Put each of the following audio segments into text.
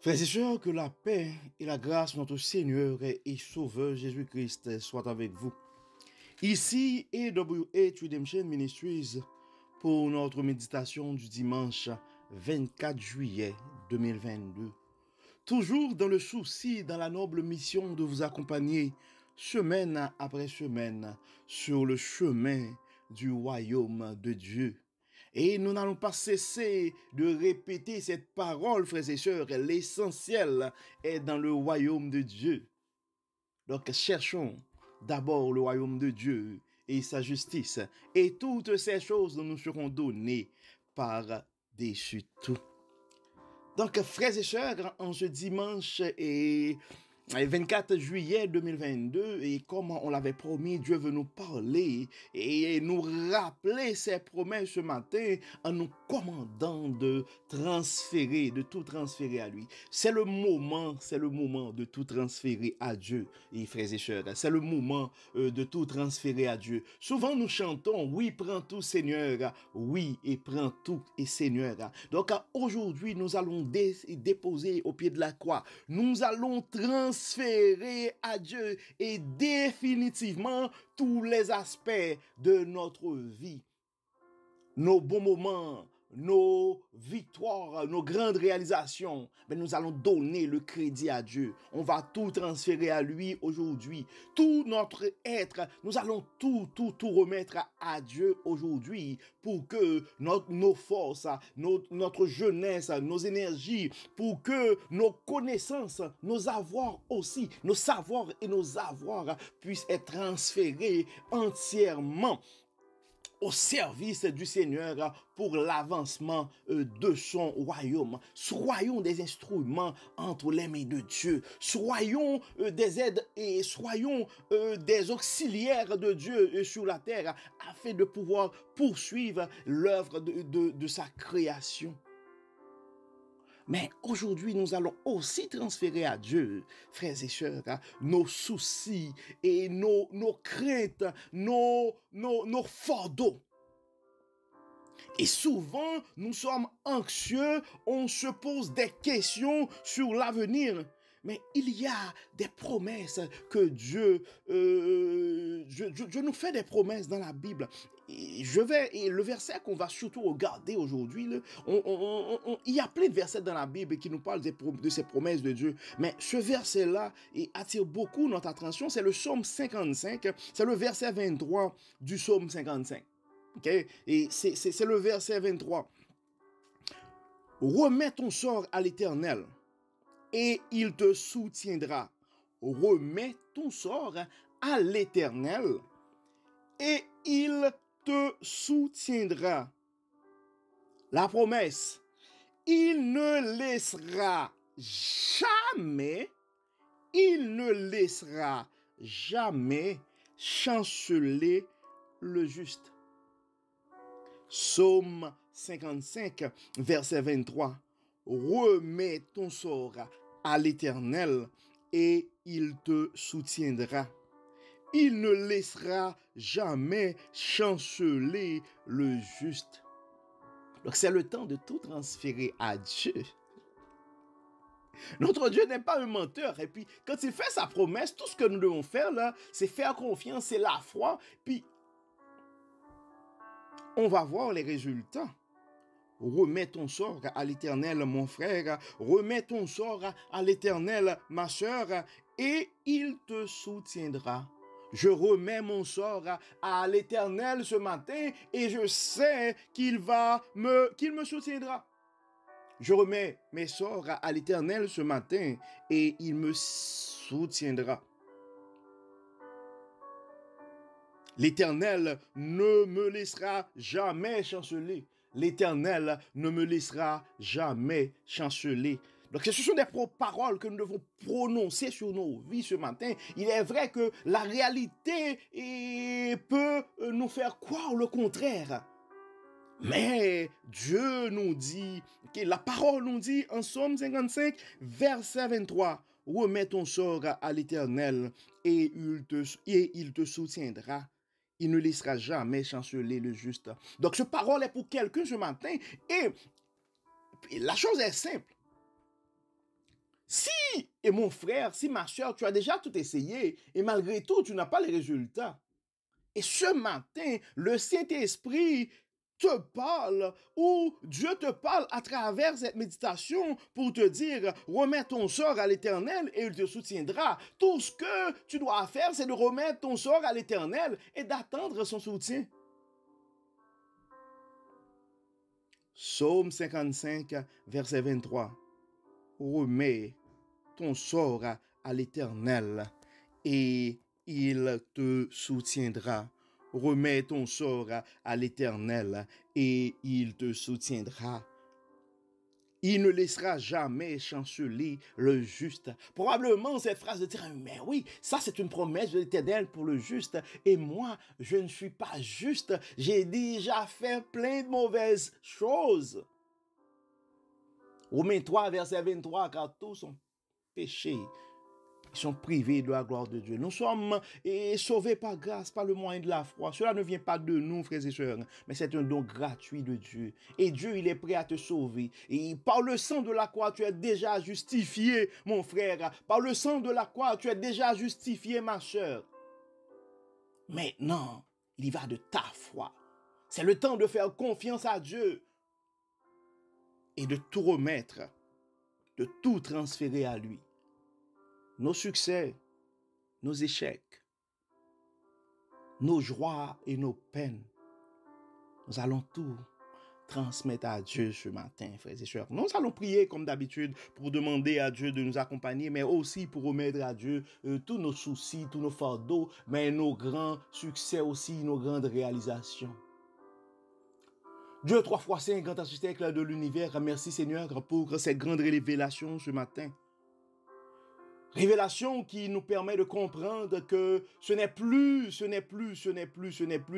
Frères et sœurs, que la paix et la grâce de notre Seigneur et Sauveur Jésus-Christ soient avec vous. Ici AWH Redemption Ministries pour notre méditation du dimanche 24 juillet 2022. Toujours dans le souci, dans la noble mission de vous accompagner semaine après semaine sur le chemin du royaume de Dieu. Et nous n'allons pas cesser de répéter cette parole, frères et sœurs. L'essentiel est dans le royaume de Dieu. Donc cherchons d'abord le royaume de Dieu et sa justice. Et toutes ces choses nous seront données par-dessus tout. Donc frères et sœurs, en ce dimanche 24 juillet 2022, et comme on l'avait promis, Dieu veut nous parler et nous rappeler ses promesses ce matin en nous commandant de transférer, de tout transférer à lui. C'est le moment de tout transférer à Dieu, et frères et sœurs, c'est le moment de tout transférer à Dieu. Souvent nous chantons, oui, prends tout Seigneur, oui, et prends tout et Seigneur. Donc aujourd'hui, nous allons déposer au pied de la croix, nous allons transférer à Dieu et définitivement tous les aspects de notre vie. Nos bons moments, nos victoires, nos grandes réalisations, mais nous allons donner le crédit à Dieu. On va tout transférer à lui aujourd'hui. Tout notre être, nous allons tout remettre à Dieu aujourd'hui pour que nos forces, notre jeunesse, nos énergies, pour que nos connaissances, nos avoirs aussi, nos savoirs et nos avoirs puissent être transférés entièrement au service du Seigneur pour l'avancement de son royaume. Soyons des instruments entre les mains de Dieu. Soyons des aides et soyons des auxiliaires de Dieu sur la terre afin de pouvoir poursuivre l'œuvre de sa création. Mais aujourd'hui, nous allons aussi transférer à Dieu, frères et sœurs, nos soucis et nos craintes, nos fardeaux. Et souvent, nous sommes anxieux, on se pose des questions sur l'avenir. Mais il y a des promesses que Dieu nous fait des promesses dans la Bible. Et le verset qu'on va surtout regarder aujourd'hui, il y a plein de versets dans la Bible qui nous parlent de ces promesses de Dieu. Mais ce verset-là attire beaucoup notre attention. C'est le psaume 55, c'est le verset 23 du psaume 55. Okay? Et c'est le verset 23. Remets ton sort à l'Éternel et il te soutiendra. Remets ton sort à l'Éternel et il te soutiendra. La promesse, il ne laissera jamais chanceler le juste. Psaume 55, verset 23. Remets ton sort à l'Éternel et il te soutiendra. Il ne laissera jamais chanceler le juste. Donc c'est le temps de tout transférer à Dieu. Notre Dieu n'est pas un menteur. Et puis quand il fait sa promesse, tout ce que nous devons faire là, c'est faire confiance, c'est la foi. Puis on va voir les résultats. Remets ton sort à l'Éternel, mon frère. Remets ton sort à l'Éternel, ma sœur, et il te soutiendra. Je remets mon sort à l'Éternel ce matin et je sais qu'il me soutiendra. Je remets mes sorts à l'Éternel ce matin et il me soutiendra. L'Éternel ne me laissera jamais chanceler. L'Éternel ne me laissera jamais chanceler. Donc ce sont des paroles que nous devons prononcer sur nos vies ce matin. Il est vrai que la réalité peut nous faire croire le contraire. Mais Dieu nous dit, la parole nous dit en Psaume 55, verset 23, remets ton sort à l'Éternel et il te soutiendra. Il ne laissera jamais chanceler le juste. Donc, cette parole est pour quelqu'un ce matin. Et la chose est simple. Et mon frère, si ma soeur, tu as déjà tout essayé et malgré tout, tu n'as pas les résultats. Et ce matin, le Saint-Esprit te parle ou Dieu te parle à travers cette méditation pour te dire remets ton sort à l'Éternel et il te soutiendra. Tout ce que tu dois faire, c'est de remettre ton sort à l'Éternel et d'attendre son soutien. Psaume 55, verset 23. Remets ton sort à l'Éternel et il te soutiendra. Remets ton sort à l'Éternel et il te soutiendra. Il ne laissera jamais chanceler le juste. Probablement cette phrase de dire, mais oui, ça c'est une promesse de l'Éternel pour le juste. Et moi, je ne suis pas juste. J'ai déjà fait plein de mauvaises choses. Romains 3, verset 23, car tous sont péchés. Ils sont privés de la gloire de Dieu. Nous sommes sauvés par grâce, par le moyen de la foi. Cela ne vient pas de nous, frères et sœurs, mais c'est un don gratuit de Dieu. Et Dieu, il est prêt à te sauver. Et par le sang de la croix, tu es déjà justifié, mon frère. Par le sang de la croix, tu es déjà justifié, ma sœur. Maintenant, il y va de ta foi. C'est le temps de faire confiance à Dieu et de tout remettre, de tout transférer à lui. Nos succès, nos échecs, nos joies et nos peines. Nous allons tout transmettre à Dieu ce matin, frères et sœurs. Nous allons prier comme d'habitude pour demander à Dieu de nous accompagner, mais aussi pour remettre à Dieu tous nos soucis, tous nos fardeaux, mais nos grands succès aussi, nos grandes réalisations. Dieu, 3 fois saint, grand architecte de l'univers, merci Seigneur pour cette grande révélation ce matin. Révélation qui nous permet de comprendre que ce n'est plus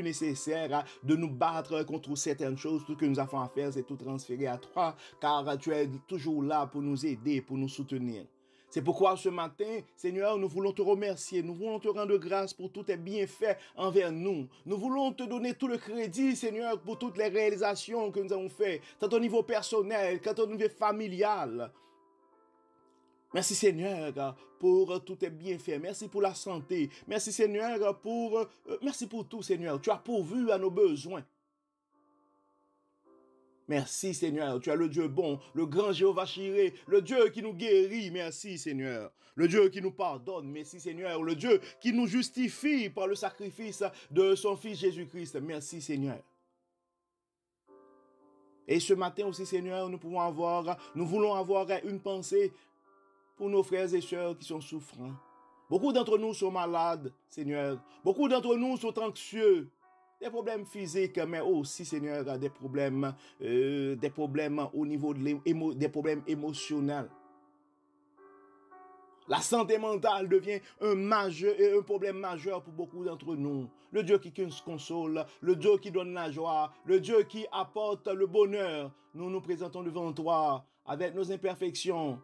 nécessaire de nous battre contre certaines choses. Tout ce que nous avons à faire, c'est tout transférer à toi, car tu es toujours là pour nous aider, pour nous soutenir. C'est pourquoi ce matin, Seigneur, nous voulons te remercier, nous voulons te rendre grâce pour tous tes bienfaits envers nous. Nous voulons te donner tout le crédit, Seigneur, pour toutes les réalisations que nous avons faites, tant au niveau personnel qu'au niveau familial. Merci Seigneur pour tous tes bienfaits. Merci pour la santé. Merci Seigneur merci pour tout Seigneur. Tu as pourvu à nos besoins. Merci Seigneur. Tu es le Dieu bon, le grand Jéhovah Jireh, le Dieu qui nous guérit. Merci Seigneur. Le Dieu qui nous pardonne. Merci Seigneur. Le Dieu qui nous justifie par le sacrifice de son Fils Jésus-Christ. Merci Seigneur. Et ce matin aussi Seigneur, nous voulons avoir une pensée pour nos frères et sœurs qui sont souffrants. Beaucoup d'entre nous sont malades, Seigneur. Beaucoup d'entre nous sont anxieux. Des problèmes physiques, mais aussi, Seigneur, des problèmes au niveau des problèmes émotionnels. La santé mentale devient un problème majeur pour beaucoup d'entre nous. Le Dieu qui nous console, le Dieu qui donne la joie, le Dieu qui apporte le bonheur. Nous nous présentons devant toi avec nos imperfections,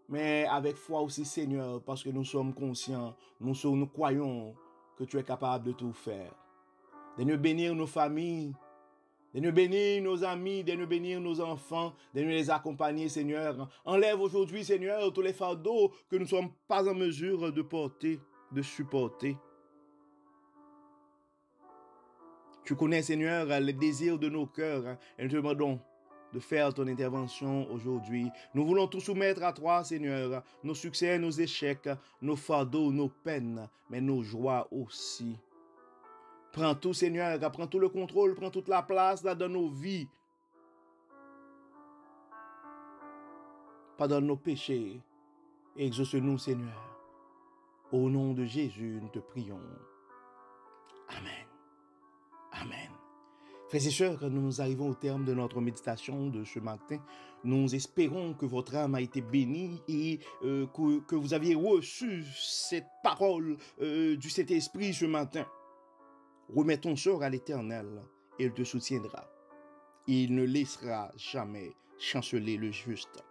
mais avec foi aussi, Seigneur, parce que nous sommes conscients, nous croyons que tu es capable de tout faire. De nous bénir nos familles, de nous bénir nos amis, de nous bénir nos enfants, de nous les accompagner, Seigneur. Enlève aujourd'hui, Seigneur, tous les fardeaux que nous ne sommes pas en mesure de porter, de supporter. Tu connais, Seigneur, les désirs de nos cœurs et nous te demandons de faire ton intervention aujourd'hui. Nous voulons tout soumettre à toi, Seigneur. Nos succès, nos échecs, nos fardeaux, nos peines, mais nos joies aussi. Prends tout, Seigneur, prends tout le contrôle, prends toute la place là dans nos vies. Pardonne nos péchés et exauce-nous, Seigneur. Au nom de Jésus, nous te prions. Amen. Amen. Frères et sœurs, nous arrivons au terme de notre méditation de ce matin. Nous espérons que votre âme a été bénie et que vous aviez reçu cette parole du Saint-Esprit ce matin. Remets ton sort à l'Éternel et il te soutiendra. Il ne laissera jamais chanceler le juste.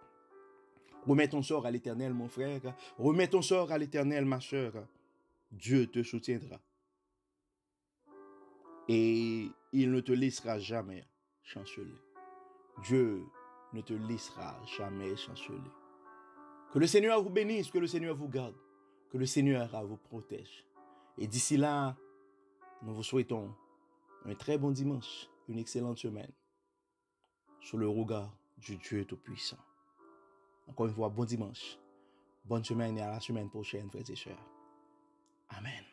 Remets ton sort à l'Éternel, mon frère. Remets ton sort à l'Éternel, ma sœur. Dieu te soutiendra. Et il ne te laissera jamais chanceler. Dieu ne te laissera jamais chanceler. Que le Seigneur vous bénisse, que le Seigneur vous garde, que le Seigneur vous protège. Et d'ici là, nous vous souhaitons un très bon dimanche, une excellente semaine, sous le regard du Dieu Tout-Puissant. Encore une fois, bon dimanche, bonne semaine et à la semaine prochaine, frères et sœurs. Amen.